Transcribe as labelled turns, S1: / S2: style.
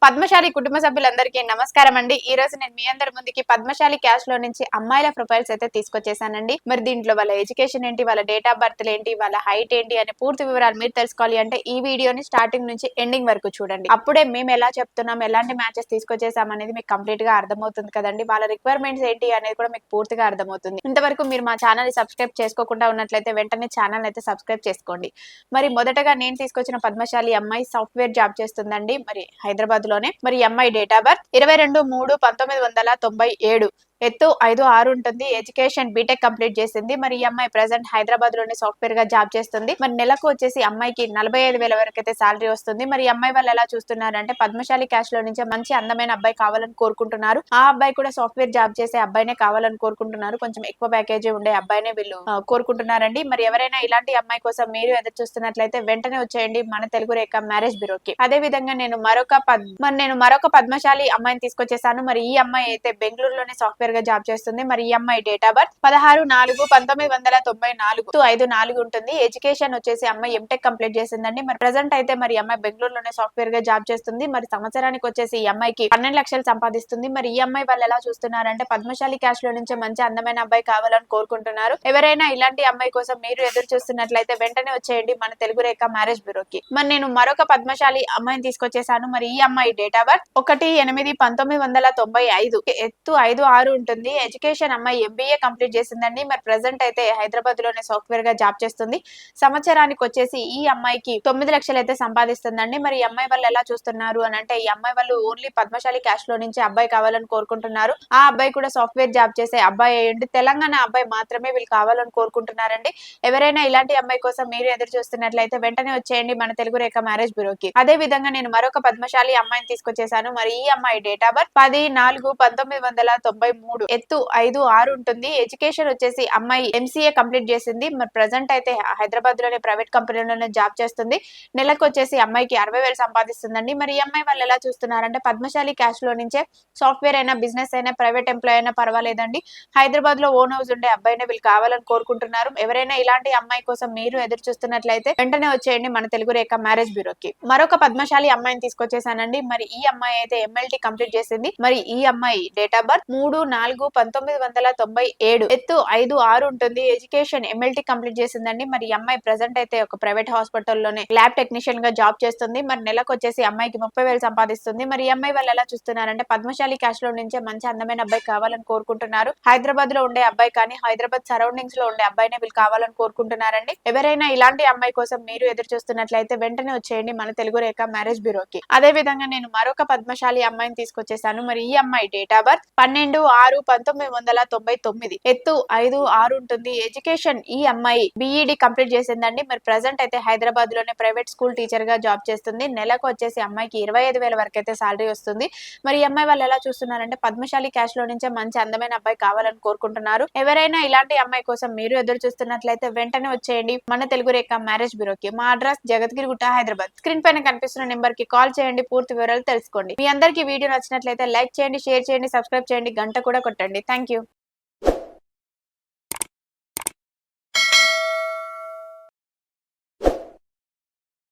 S1: పద్మశాలి కుటుంబ సభ్యులందరికీ నమస్కారం అండి. ఈ రోజు నేను మీ అందరి ముందుకి పద్మశాలి క్యాష్ లో నుంచి అమ్మాయిల ప్రొఫైల్స్ అయితే తీసుకొచ్చేసానండి. మరి దీంట్లో వాళ్ళ ఎడ్యుకేషన్ ఏంటి, వాళ్ళ డేట్ ఆఫ్ బర్త్ ఏంటి, వాళ్ళ హైట్ ఏంటి అనే పూర్తి వివరాలు మీరు తెలుసుకోవాలి అంటే ఈ వీడియోని స్టార్టింగ్ నుంచి ఎండింగ్ వరకు చూడండి. అప్పుడే మేము ఎలా చెప్తున్నాం, ఎలాంటి మ్యాచెస్ తీసుకొచ్చేసాం అనేది మీకు కంప్లీట్ గా అర్థమవుతుంది కదండి. వాళ్ళ రిక్వైర్మెంట్స్ ఏంటి అనేది కూడా మీకు పూర్తిగా అర్థమవుతుంది. ఇంతవరకు మీరు మా ఛానల్ ని సబ్స్క్రైబ్ చేసుకోకుండా ఉన్నట్లయితే వెంటనే ఛానల్ అయితే సబ్స్క్రైబ్ చేసుకోండి. మరి మొదటగా నేను తీసుకొచ్చిన పద్మశాలి అమ్మాయి సాఫ్ట్వేర్ జాబ్ చేస్తుందండి. మరి హైదరాబాద్ లోనే. మరి అమ్మాయి డేట్ ఆఫ్ బర్త్ 22/3/1997, ఎత్తు 5'6" ఉంటుంది. ఎడ్యుకేషన్ బీటెక్ కంప్లీట్ చేసింది. మరి ఈ అమ్మాయి ప్రెసెంట్ హైదరాబాద్ లోనే సాఫ్ట్వేర్ గా జాబ్ చేస్తుంది. మరి నెలకు వచ్చేసి అమ్మాయికి 45,000 వరకు అయితే సాలరీ వస్తుంది. మరి ఈ అమ్మాయి వాళ్ళు ఎలా చూస్తున్నారంటే పద్మశాలి క్యాష్ లో నుంచి మంచి అందమైన అబ్బాయి కావాలని కోరుకుంటున్నారు. ఆ అబ్బాయి కూడా సాఫ్ట్వేర్ జాబ్ చేసే అబ్బాయినే కావాలని కోరుకుంటున్నారు. కొంచెం ఎక్కువ ప్యాకేజీ ఉండే అబ్బాయినే వీళ్ళు కోరుకుంటున్నారండి. మరి ఎవరైనా ఇలాంటి అమ్మాయి కోసం మీరు ఎదురు చూస్తున్నట్లయితే వెంటనే వచ్చేయండి మన తెలుగు రేఖ మ్యారేజ్ బ్యూరోకి. అదే విధంగా నేను మరొక పద్మశాలి అమ్మాయిని తీసుకొచ్చేసాను. మరి ఈ అమ్మాయి అయితే బెంగళూరులోనే సాఫ్ట్వేర్ గా జాబ్ చేస్తుంది. మరి ఈ అమ్మాయి డేట్ ఆఫ్ బర్త్ 16/4/1994, 5'4" ఉంటుంది. ఎడ్యుకేషన్ వచ్చేసి అమ్మాయి ఎంటెక్ కంప్లీట్ చేసిందండి. మరి ప్రెసెంట్ అయితే మరి అమ్మాయి బెంగళూరులోనే సాఫ్ట్వేర్ గా జాబ్ చేస్తుంది. మరి సంవత్సరానికి వచ్చేసి ఈ అమ్మాయికి 12 లక్షలు సంపాదిస్తుంది. మరి ఈ అమ్మాయి వాళ్ళు ఎలా చూస్తున్నారంటే పద్మశాలి క్యాష్ లో నుంచి మంచి అందమైన అబ్బాయి కావాలని కోరుకుంటున్నారు. ఎవరైనా ఇలాంటి అమ్మాయి కోసం మీరు ఎదురు చూస్తున్నట్లయితే వెంటనే వచ్చేయండి మన తెలుగు రేఖ మ్యారేజ్ బ్యూరోకి. మరి నేను మరొక పద్మశాలి అమ్మాయిని తీసుకొచ్చేసాను. మరి ఈ అమ్మాయి డేట్ ఆఫ్ బర్త్ 1/8/1995, ఎత్తు 5'6" ఉంటుంది. ఎడ్యుకేషన్ అమ్మాయి MBA కంప్లీట్ చేసిందండి. మరి ప్రెసెంట్ అయితే హైదరాబాద్ లోనే సాఫ్ట్వేర్ గా జాబ్ చేస్తుంది. సంవత్సరానికి వచ్చేసి ఈ అమ్మాయికి 9 లక్షలు అయితే సంపాదిస్తుందండి. మరి ఈ అమ్మాయి వాళ్ళు ఎలా చూస్తున్నారు అని అంటే ఈ అమ్మాయి వాళ్ళు ఓన్లీ పద్మశాలి క్యాష్ లో నుంచి అబ్బాయి కావాలని కోరుకుంటున్నారు. ఆ అబ్బాయి కూడా సాఫ్ట్వేర్ జాబ్ చేసే అబ్బాయి అయ్యండి. తెలంగాణ అబ్బాయి మాత్రమే వీళ్ళు కావాలని కోరుకుంటున్నారండి. ఎవరైనా ఇలాంటి అమ్మాయి కోసం మీరు ఎదురు చూస్తున్నట్లయితే వెంటనే వచ్చేయండి మన తెలుగు రేఖ మ్యారేజ్ బ్యూరోకి. అదే విధంగా నేను మరొక పద్మశాలి అమ్మాయిని తీసుకొచ్చేసాను. మరి ఈ అమ్మాయి డేట్ ఆఫ్ బర్త్ 10/4/1993, ఎత్తు 5'6" ఉంటుంది. ఎడ్యుకేషన్ వచ్చేసి అమ్మాయి MCA కంప్లీట్ చేసింది. మరి ప్రెసెంట్ అయితే హైదరాబాద్ లోనే ప్రైవేట్ కంపెనీలోనే జాబ్ చేస్తుంది. నెలకు వచ్చేసి అమ్మాయికి 60,000 సంపాదిస్తుందండి. మరి ఈ అమ్మాయి వాళ్ళు ఎలా చూస్తున్నారంటే పద్మశాలి క్యాష్ లో నుంచే సాఫ్ట్వేర్ అయినా, బిజినెస్ అయినా, ప్రైవేట్ ఎంప్లాయ్ అయినా పర్వాలేదండి. హైదరాబాద్ లో ఓన్ హౌస్ ఉండే అబ్బాయినే వీళ్ళు కావాలని కోరుకుంటున్నారు. ఎవరైనా ఇలాంటి అమ్మాయి కోసం మీరు ఎదురు చూస్తున్నట్లయితే వెంటనే వచ్చేయండి మన తెలుగు రేఖ మ్యారేజ్ బ్యూరోకి. మరొక పద్మశాలి అమ్మాయిని తీసుకొచ్చేసానండి. మరి ఈ అమ్మాయి అయితే MLT కంప్లీట్ చేసింది. మరి ఈ అమ్మాయి డేట్ ఆఫ్ బర్త్ 3/4/1997, ఎత్తు 5'6" ఉంటుంది. ఎడ్యుకేషన్ MLT కంప్లీట్ చేసిందండి. మరి ఈ అమ్మాయి ప్రెసెంట్ అయితే ఒక ప్రైవేట్ హాస్పిటల్ లోనే ల్యాబ్ టెక్నీషియన్ గా జాబ్ చేస్తుంది. మరి నెలకు వచ్చేసి అమ్మాయికి 30,000 సంపాదిస్తుంది. మరి ఈ అమ్మాయి వాళ్ళు ఎలా చూస్తున్నారంటే పద్మశాలి క్యాష్ లో నుంచే మంచి అందమైన అబ్బాయి కావాలని కోరుకుంటున్నారు. హైదరాబాద్ లో ఉండే అబ్బాయి కానీ హైదరాబాద్ సరౌండింగ్స్ లో ఉండే అబ్బాయినే వీళ్ళు కావాలని కోరుకుంటున్నారండి. ఎవరైనా ఇలాంటి అమ్మాయి కోసం మీరు ఎదురు చూస్తున్నట్లయితే వెంటనే వచ్చేయండి మన తెలుగు రేఖ మ్యారేజ్ బ్యూరోకి. అదే విధంగా నేను మరొక పద్మశాలి అమ్మాయిని తీసుకొచ్చేసాను. మరి ఈ అమ్మాయి డేట్ ఆఫ్ బర్త్ 12/6/1999, ఎత్తు 5'6" ఉంటుంది. ఎడ్యుకేషన్ ఈ అమ్మాయి BEd కంప్లీట్ చేసిందండి. మరి ప్రెసెంట్ అయితే హైదరాబాద్ లోనే ప్రైవేట్ స్కూల్ టీచర్ గా జాబ్ చేస్తుంది. నెలకు వచ్చేసి అమ్మాయికి 25,000 వరకు అయితే సాలరీ వస్తుంది. మరి ఈ అమ్మాయి వాళ్ళు ఎలా చూస్తున్నారంటే పద్మశాలి క్యాష్ లో నుంచే మంచి అందమైన అబ్బాయి కావాలని కోరుకుంటున్నారు. ఎవరైనా ఇలాంటి అమ్మాయి కోసం మీరు ఎదురు చూస్తున్నట్లయితే వెంటనే వచ్చేయండి మన తెలుగు రేఖ మ్యారేజ్ బ్యూరోకి. మా అడ్రస్ జగద్గిరిగుట్ట, హైదరాబాద్. స్క్రీన్ పైన కనిపిస్తున్న నెంబర్ కి కాల్ చేయండి, పూర్తి వివరాలు తెలుసుకోండి. మీ అందరికీ వీడియో నచ్చినట్లయితే లైక్ చేయండి, షేర్ చేయండి, సబ్స్క్రైబ్ చేయండి, గంట కూడా కొట్టండి. Thank you.